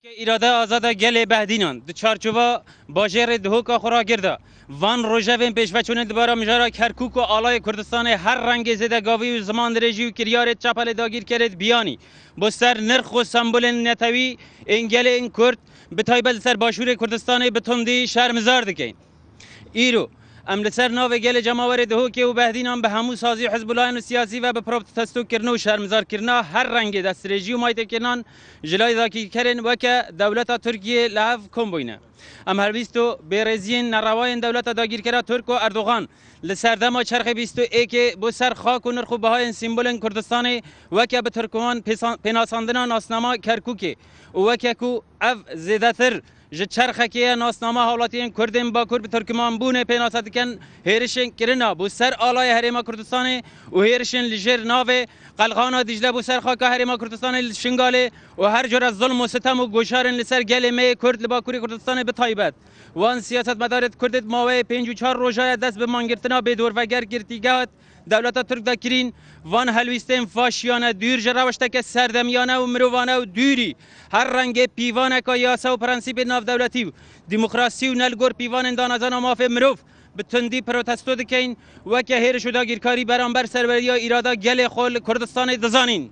که اراده آزاد گل بهدینان د چارچوبا باجر دهوکا خورا گرده وان روژوین پیشوچونه دوباره مجارا کرکوک و آلای کردستان هر رنگ زده گاوی و زمان رژی و کریار چپل داگیر کرد بیانی بستر نرخ و سمبول نتوی انگل این کرد به تایبل سر باشور کردستان بتوندی شرمزار دکین ایرو ام لسر ناو گل جماور دهوکی و بهدینان به همو سازی حزب الله سیاسی و به پروتستو کرنو و شرمزار کرنا هر رنگ دسترژی و مایت کنان جلای ذاکی کرن وکه دولت ترکیه لحف کن بوینه ام هر بیستو بیرزین نروای دولت داگیر کرا ترک و اردوغان لسردما چرخ بیستو ای که بو سر خاک و نرخ و بهای سیمبول کردستان وکه به ترکمان پناساندنا ناسنامه کرکوکی و وکه کو اف زیدتر ج چرخه که ناسنامه حالاتین کردن با کرد ترکمان بونه پیناسات کن هیرشن کرنا بو سر آلای حریم کردستان و هیرشن لجر ناو قلقانا دیجله بو سر خاک حریم کردستان شنگاله و هر جور از ظلم و ستم و گوشارن لسر گل می کرد لبا کوری کردستان به تایبت وان سیاست مدارت کردت ماوی 5 و 4 روزای دست به مانگرتنا به دور و گر گرتیگات دولت ترک دکرین وان هلویستن فاشیانه دور جراوشته که سردمیانه و مروانه و دوری هر رنگ پیوانه که یاسا و پرنسیپ ناف دولتی و دموکراسی و نلگور پیوان دانازان و ماف مروف به تندی پروتستو دکین و که هیر شده گیرکاری برانبر سروریا ایرادا گل خول کردستان دزانین